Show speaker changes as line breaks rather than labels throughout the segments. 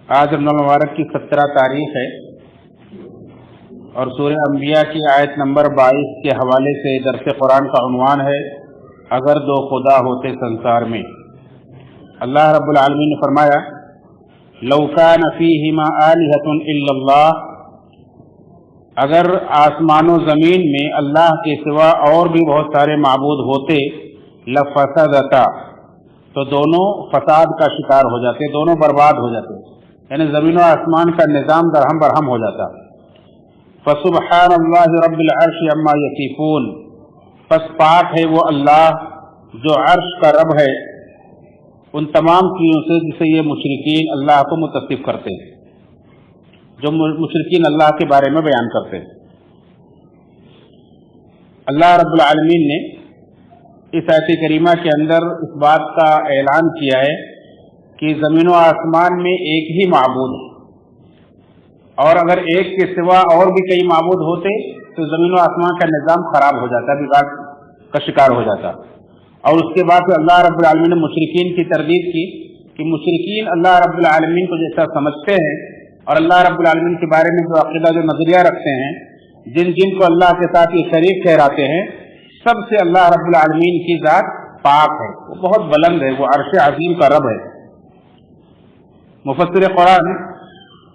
آج رمضان المبارک کی 17 تاریخ ہے اور سورہ انبیاء کی آیت نمبر 22 کے حوالے سے درس قرآن کا عنوان ہے اگر دو خدا ہوتے سنسار میں۔ اللہ رب العالمین نے فرمایا لو کان فیہما آلہۃ الا اللہ، اگر آسمان و زمین میں اللہ کے سوا اور بھی بہت سارے معبود ہوتے لفسدتا، تو دونوں فساد کا شکار ہو جاتے، دونوں برباد ہو جاتے، یعنی زمین و آسمان کا نظام درہم برہم ہو جاتا۔ فسبحان اللہ رب العرش عما یصفون، پس پاک ہے وہ اللہ جو عرش کا رب ہے ان تمام چیزوں سے جسے یہ مشرکین اللہ کو متصف کرتے ہیں، جو مشرکین اللہ کے بارے میں بیان کرتے ہیں۔ اللہ رب العالمین نے اس آیت کریمہ کے اندر اس بات کا اعلان کیا ہے کہ زمین و آسمان میں ایک ہی معبود ہے، اور اگر ایک کے سوا اور بھی کئی معبود ہوتے تو زمین و آسمان کا نظام خراب ہو جاتا، بگاڑ کا شکار ہو جاتا۔ اور اس کے بعد اللہ رب العالمین نے مشرکین کی تردید کی کہ مشرکین اللہ رب العالمین کو جیسا سمجھتے ہیں اور اللہ رب العالمین کے بارے میں جو عقیدہ جو نظریہ رکھتے ہیں، جن کو اللہ کے ساتھ یہ شریک ٹھہراتے ہیں، سب سے اللہ رب العالمین کی ذات پاک ہے، وہ بہت بلند ہے، وہ عرش عظیم کا رب ہے۔ مفسر قرآن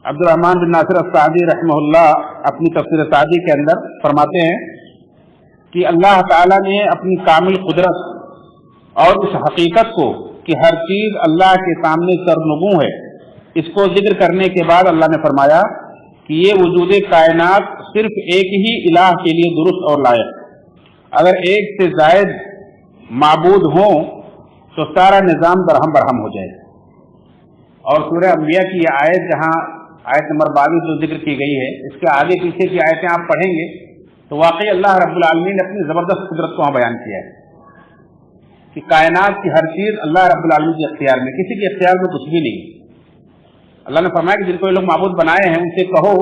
عبد الرحمن بن ناصر السعدی رحمہ اللہ اپنی تفسیر سعدی کے اندر فرماتے ہیں کہ اللہ تعالیٰ نے اپنی کامل قدرت اور اس حقیقت کو کہ ہر چیز اللہ کے سامنے سرنگوں ہے، اس کو ذکر کرنے کے بعد اللہ نے فرمایا کہ یہ وجود کائنات صرف ایک ہی الہ کے لیے درست اور لائق، اگر ایک سے زائد معبود ہوں تو سارا نظام درہم برہم ہو جائے۔ اور سورہ انبیاء کی یہ آیت جہاں آیت نمبر 22 جو ذکر کی گئی ہے، اس کے آگے پیچھے کی آیتیں آپ پڑھیں گے تو واقعی اللہ رب العالمین نے اپنی زبردست قدرت کو وہاں بیان کیا ہے کہ کائنات کی ہر چیز اللہ رب العالمین کے اختیار میں، کسی کے اختیار میں کچھ بھی نہیں۔ اللہ نے فرمایا کہ جن کو یہ لوگ معبود بنائے ہیں ان سے کہو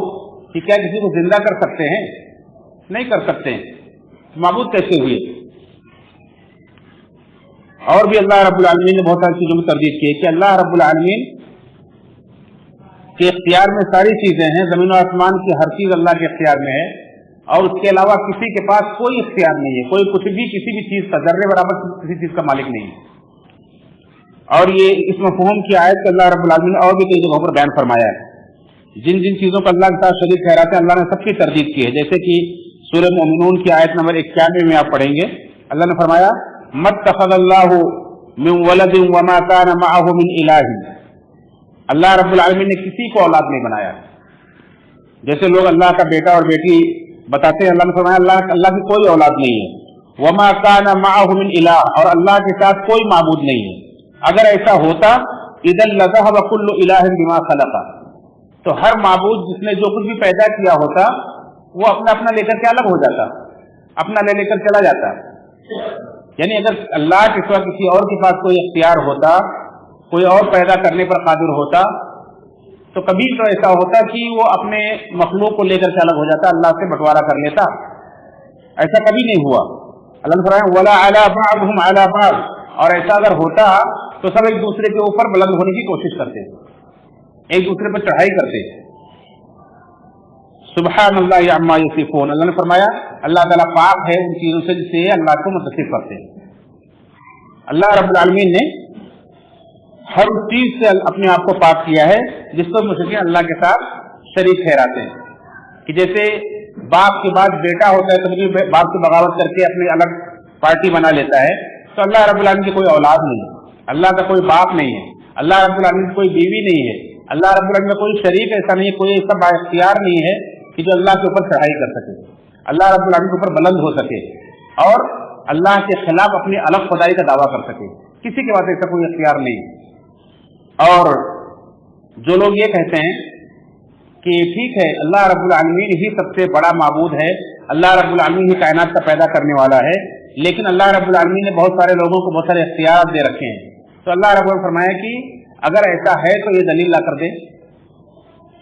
کہ کیا کسی کو زندہ کر سکتے ہیں؟ نہیں کر سکتے ہیں، معبود کیسے ہوئے؟ اور بھی اللہ رب العالمین نے بہت ساری چیزوں میں تردید کی ہے کہ اللہ رب العالمین کے اختیار میں ساری چیزیں ہیں، زمین و آسمان کی ہر چیز اللہ کے اختیار میں ہے، اور اس کے علاوہ کسی کے پاس کوئی اختیار نہیں ہے، کوئی کچھ بھی کسی بھی چیز کا ذرے برابر کسی چیز کا مالک نہیں ہے۔ اور یہ اس مفہوم کی آیت کو اللہ رب العالمین نے اور بھی کئی جگہوں پر بیان فرمایا ہے، جن چیزوں کو اللہ کے ساتھ شریک ٹھہراتے ہیں اللہ نے سب کی تردید کی ہے۔ جیسے کہ سورہ مومنون کی آیت نمبر 91 میں آپ پڑھیں گے، اللہ نے فرمایا مَتَّخَذَ اللَّهُ مِن وَلَدٍ وَمَا كَانَ مَعَهُ مِنْ إِلَٰهٍ، اللہ رب العالمین نے کسی کو اولاد نہیں بنایا۔ جیسے لوگ اللہ کا بیٹا اور بیٹی بتاتے ہیں، اللہ نے فرمایا اللہ کی کوئی اولاد نہیں ہے۔ وَمَا كَانَ مَعَهُ مِنْ إِلَٰهٍ، اور اللہ کے ساتھ کوئی معبود نہیں ہے۔ اگر ایسا ہوتا اِذًا لَذَهَبَ كُلُّ إِلَٰهٍ بِمَا خَلَقَ، تو ہر معبود جس نے جو کچھ بھی پیدا کیا ہوتا وہ اپنا لے کر کے الگ ہو جاتا، اپنا لے کر چلا جاتا۔ یعنی اگر اللہ کے سوا کسی اور کے پاس کوئی اختیار ہوتا، کوئی اور پیدا کرنے پر قادر ہوتا، تو کبھی تو ایسا ہوتا کہ وہ اپنے مخلوق کو لے کر کے الگ ہو جاتا، اللہ سے بٹوارا کر لیتا۔ ایسا کبھی نہیں ہوا۔ اللہ نے فرمایا وَلَا عَلَىٰ بَعْضُهُمْ عَلَىٰ بَعْضٍ، اور ایسا اگر ہوتا تو سب ایک دوسرے کے اوپر بلند ہونے کی کوشش کرتے، ایک دوسرے پر چڑھائی کرتے۔ سبحان اللہ عما یصفون، اللہ نے فرمایا اللہ تعالیٰ پاک ہے ان چیزوں سے جسے اللہ کو متصف کرتے ہیں۔ اللہ رب العالمین نے ہر چیز سے اپنے آپ کو پاک کیا ہے جس کو مشرکین اللہ کے ساتھ شریک ٹھہراتے ہیں، کہ جیسے باپ کے بعد بیٹا ہوتا ہے تو بھی باپ سے بغاوت کر کے اپنی الگ پارٹی بنا لیتا ہے، تو اللہ رب العالمین کی کوئی اولاد نہیں ہے، اللہ کا کوئی باپ نہیں ہے، اللہ رب العالمین کی کوئی بیوی نہیں ہے، اللہ رب العالمین کا کوئی شریک ایسا نہیں ہے، کوئی ایسا با اختیار نہیں ہے کہ جو اللہ کے اوپر چڑھائی کر سکے، اللہ رب العالمین کے اوپر بلند ہو سکے اور اللہ کے خلاف اپنی الگ خدائی کا دعویٰ کر سکے، کسی کے پاس ایسا کوئی اختیار نہیں۔ اور جو لوگ یہ کہتے ہیں کہ ٹھیک ہے اللہ رب العالمین ہی سب سے بڑا معبود ہے، اللہ رب العالمین ہی کائنات کا پیدا کرنے والا ہے، لیکن اللہ رب العالمین نے بہت سارے لوگوں کو بہت سارے اختیارات دے رکھے ہیں، تو اللہ رب العالمین نے فرمایا کہ اگر ایسا ہے تو یہ دلیل لا کر دے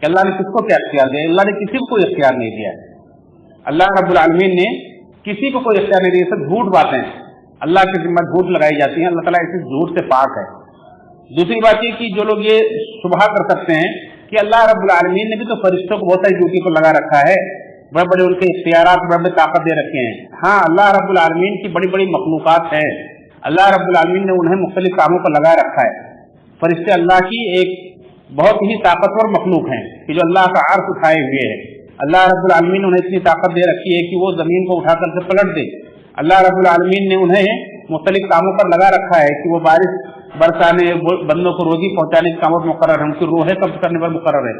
کہ اللہ نے کس کو کیا اختیار دیا؟ اللہ نے کسی کو کوئی اختیار نہیں دیا۔ اللہ رب العالمین نے کسی کو کوئی اختیار نہیں دیا، سب جھوٹ باتیں، اللہ کے ذمہ جھوٹ لگائی جاتی ہیں، اللہ تعالیٰ اس جھوٹ سے پاک ہے۔ دوسری بات یہ کہ جو لوگ یہ شبہ کر سکتے ہیں कि अल्लाह रब्बुल आलमीन ने भी तो फरिश्तों को बहुत सारी ड्यूटी पर लगा रखा है, बड़े बड़े उनके इख्तियारात, बड़े बड़े ताकत दे रखे हैं। हाँ, अल्लाह रब्बुल आलमीन की बड़ी बड़ी मखलूकात हैं, अल्लाह रब्बुल आलमीन ने उन्हें मुख्तलिफ कामों पर लगा रखा है। फरिश्ते अल्लाह की एक बहुत ही ताकतवर मखलूक हैं कि जो अल्लाह का अर्श उठाए हुए है। अल्लाह रब्बुल आलमीन ने उन्हें इतनी ताकत दे रखी है कि वो जमीन को उठा करके पलट दे। अल्लाह रब्बुल आलमीन ने उन्हें मुख्तलिफ कामों पर लगा रखा है कि वो बारिश बरसाने, बंदों को रोजी पहुंचाने के कामों पर मुकर्रर है, उनकी रूहें कब्ज करने पर मुकर्रर है।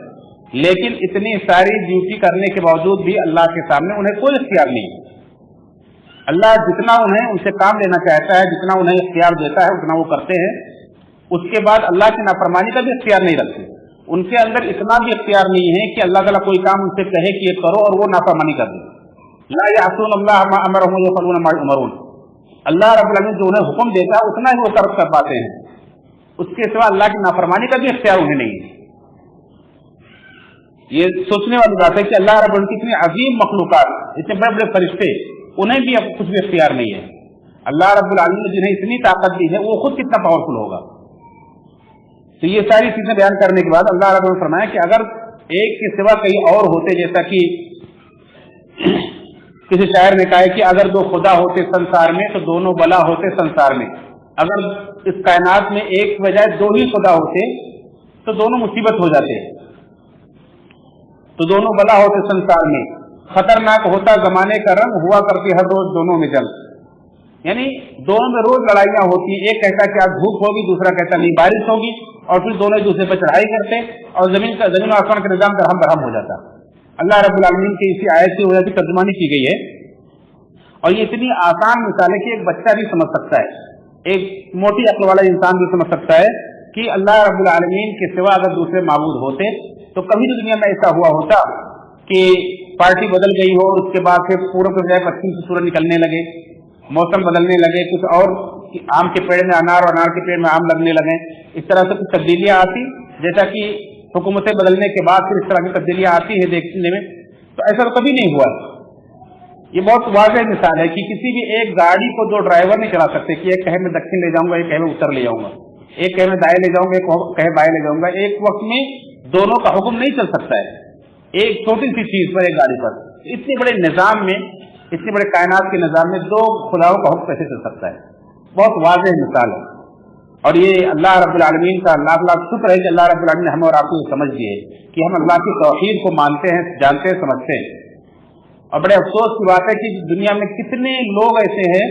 लेकिन इतनी सारी ड्यूटी करने के बावजूद भी अल्लाह के सामने उन्हें कोई इख्तियार नहीं। अल्लाह जितना उन्हें उनसे काम लेना चाहता है, जितना उन्हें इख्तियार देता है, उतना वो करते हैं। उसके बाद अल्लाह की नाफरमानी का भी इख्तियार नहीं रखते। उनके अंदर इतना भी इख्तियार नहीं है कि अल्लाह ताला कोई काम उनसे कहे कि ये करो और वो नाफरमानी कर दे। ला यासून अल्लाह मा अमरहुम व यफअलून मा युमरून। अल्लाह रब्बुल आलमीन जो उन्हें हुक्म देता है उतना ही वो कर पाते हैं, उसके सिवा अल्लाह की नाफरमानी का भी इख्तियार उन्हें नहीं है। ये सोचने वाली बात है कि अल्लाह रब्बुल की इतनी अजीम मखलूकात, इतने बड़े बड़े फरिश्ते, उन्हें भी अब कुछ भी इख्तियार नहीं है। अल्लाह रब्बुल आलमीन ने जिन्हें इतनी ताकत दी है वो खुद कितना पावरफुल होगा। तो ये सारी चीजें बयान करने के बाद अल्लाह रब्बुल ने फरमाया कि अगर एक के सिवा कहीं और होते, जैसा कि किसी शायर ने कहा है कि अगर दो खुदा होते संसार में तो दोनों बला होते संसार में। अगर इस कायनात में एक के बजाय दो ही खुदा होते तो दोनों मुसीबत हो जाते, तो दोनों बला होते संसार में। खतरनाक होता जमाने का रंग, हुआ करती हर रोज दोनों में जंग। यानी दोनों में रोज लड़ाइयां होती, एक कहता कि आज धूप होगी, दूसरा कहता नहीं बारिश होगी, और फिर दोनों एक दूसरे पर चढ़ाई करते और जमीन आसमान का निजाम दरहम बरहम हो जाता। अल्लाह रब्बुल आलमीन की इसी आयत की वजह से तर्जुमानी की गई है। और ये इतनी आसान मिसाल है कि एक बच्चा भी समझ सकता है, एक मोटी अक्ल वाला इंसान भी समझ सकता है कि अल्लाह रब्बुल आलमीन के सिवा अगर दूसरे माबूद होते तो कभी तो दुनिया में ऐसा हुआ होता कि पार्टी बदल गई हो और उसके बाद फिर पूर्व के बजाय पश्चिम से सूरज निकलने लगे, मौसम बदलने लगे, कुछ और आम के पेड़ में अनार और अनार के पेड़ में आम लगने लगे, इस तरह से कुछ तब्दीलियां आती, जैसा कि हुकूमतें बदलने के बाद फिर इस तरह की तब्दीलियां आती है देखने में। तो ऐसा तो कभी नहीं हुआ। ये बहुत वाज़ेह मिसाल है कि किसी भी एक गाड़ी को दो ड्राइवर नहीं चला सकते कि एक कहे मैं दक्षिण ले जाऊंगा, एक कहे मैं उत्तर ले जाऊंगा, एक कहे मैं दाएं ले जाऊंगा, एक कहे बाएं ले जाऊंगा। एक वक्त में दोनों का हुक्म नहीं चल सकता है एक छोटी सी चीज पर, एक गाड़ी पर। इतने बड़े निजाम में, इतने बड़े कायनात के निजाम में दो खुदाओं का हुक्म कैसे चल सकता है? बहुत वाज़ेह मिसाल है। और ये अल्लाह रब्बुल आलमीन का लाख लाख शुक्र है कि अल्लाह रब्बुल आलमीन ने हमें और आपको समझ दिए कि हम अल्लाह की तौहीद को मानते हैं, जानते हैं, समझते हैं। और बड़े अफसोस की बात है कि दुनिया में कितने लोग ऐसे हैं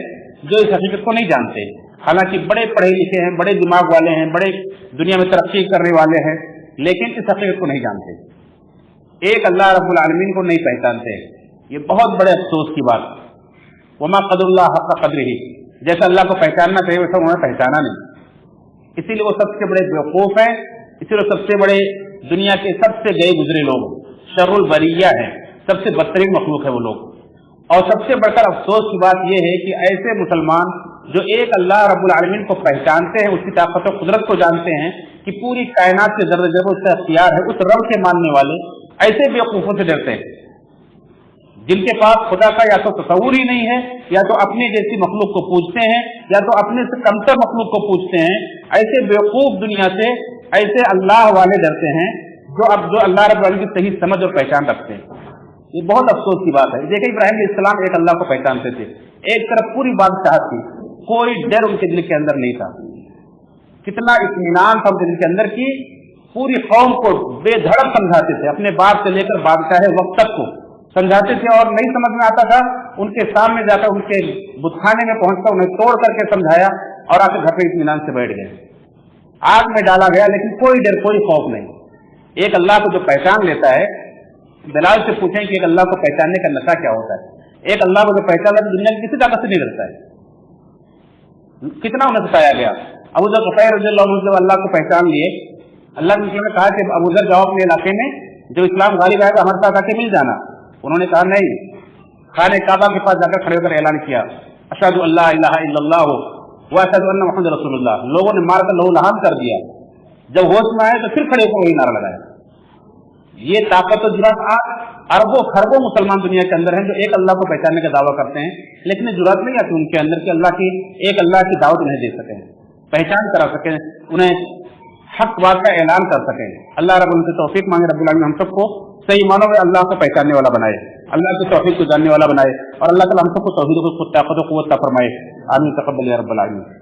जो इस हकीकत को नहीं जानते, हालांकि बड़े पढ़े लिखे हैं, बड़े दिमाग वाले हैं, बड़े दुनिया में तरक्की करने वाले हैं, लेकिन इस हकीकत को नहीं जानते, एक अल्लाह रब्बुल आलमीन को नहीं पहचानते। ये बहुत बड़े अफसोस की बात। वमा क़दरुल्लाह हक़्क़ क़द्रिही, जैसा अल्लाह को पहचानना चाहिए वैसा उन्होंने पहचाना नहीं, इसीलिए वो सबसे बड़े बेवकूफ हैं, इसीलिए सबसे बड़े दुनिया के सबसे गए गुजरे लोग, शर्रुल बरिया है, सबसे बदतरीन मखलूक है वो लोग। और सबसे बढ़कर अफसोस की बात यह है कि ऐसे मुसलमान जो एक अल्लाह रब्बुल आलमीन को पहचानते हैं, उसकी ताकत और कुदरत को जानते हैं कि पूरी कायनात के जर्रे जर्रे उसका अख्तियार है, उस रब के मानने वाले ऐसे बेवकूफों से डरते हैं जिनके पास खुदा का या तो तसव्वुर ही नहीं है, या तो अपने जैसी मखलूक को पूजते हैं, या तो अपने से कमतर मखलूक को पूजते हैं। ऐसे बेवकूफ दुनिया से ऐसे अल्लाह वाले डरते हैं जो अल्लाह रब्बुल आलमीन की सही समझ और पहचान रखते हैं। ये बहुत अफसोस की बात है। देखिए, इब्राहिम अलैहिस्सलाम एक अल्लाह को पहचानते थे, एक तरफ पूरी बादशाहत थी, कोई डर उनके दिल के अंदर नहीं था, कितना इत्मीनान था उनके दिल के अंदर की पूरी कौम को बेधड़क समझाते थे, अपने बाप से लेकर बादशाह वक्त तक को समझाते थे। और नहीं समझ में आता था, उनके सामने जाकर उनके बुतखाने में पहुंचकर उन्हें तोड़ करके समझाया और आकर घर पे इत्मीनान से बैठ गए। आग में डाला गया लेकिन कोई डर, कोई खौफ नहीं। एक अल्लाह को जो पहचान लेता है, दलाल से पूछें कि एक अल्लाह को पहचानने का नशा क्या होता है। एक अल्लाह को जो पहचान लेता है दुनिया की किसी ताकत से नहीं डरता है। कितना उन्हें सताया गया। अबू ज़र ग़फ़ारी रज़ियल्लाहु अन्हु जब अल्लाह को पहचान लिए, अल्लाह ने कहा कि अबू ज़र जाओ अपने इलाके में, जब इस्लाम गालिब आएगा हमारे साथ आके मिल जाना। उन्होंने कहा नहीं, खाने काबा के पास जाकर खड़े होकर ऐलान किया, अशहदु अल्ला इलाहा इल्लल्लाह व अशहदु अन्ना मुहम्मदुर रसूलुल्लाह। लोगों ने मारकर लहू लहान कर दिया। जब होश में आए तो फिर खड़े होकर वही नारा लगाया। ये ताकत और जुर्रत आज अरबों खरबों मुसलमान दुनिया के अंदर हैं जो एक अल्लाह को पहचानने का दावा करते हैं, लेकिन जुर्रत नहीं आती उनके अंदर कि एक अल्लाह की दावत उन्हें दे सकें, पहचान करा सकें, उन्हें حق بات کا اعلان کر سکیں. اللہ رب العالمین سے توفیق مانگے رب العالمین ہم سب کو صحیح معنوں میں اللہ کو پہچاننے والا بنائے, اللہ کی توفیق کو جاننے والا بنائے, اور اللہ تعالیٰ ہم سب کو توحید کو طاقت و قوت عطا فرمائے. آمین تقبل یا رب العالمین.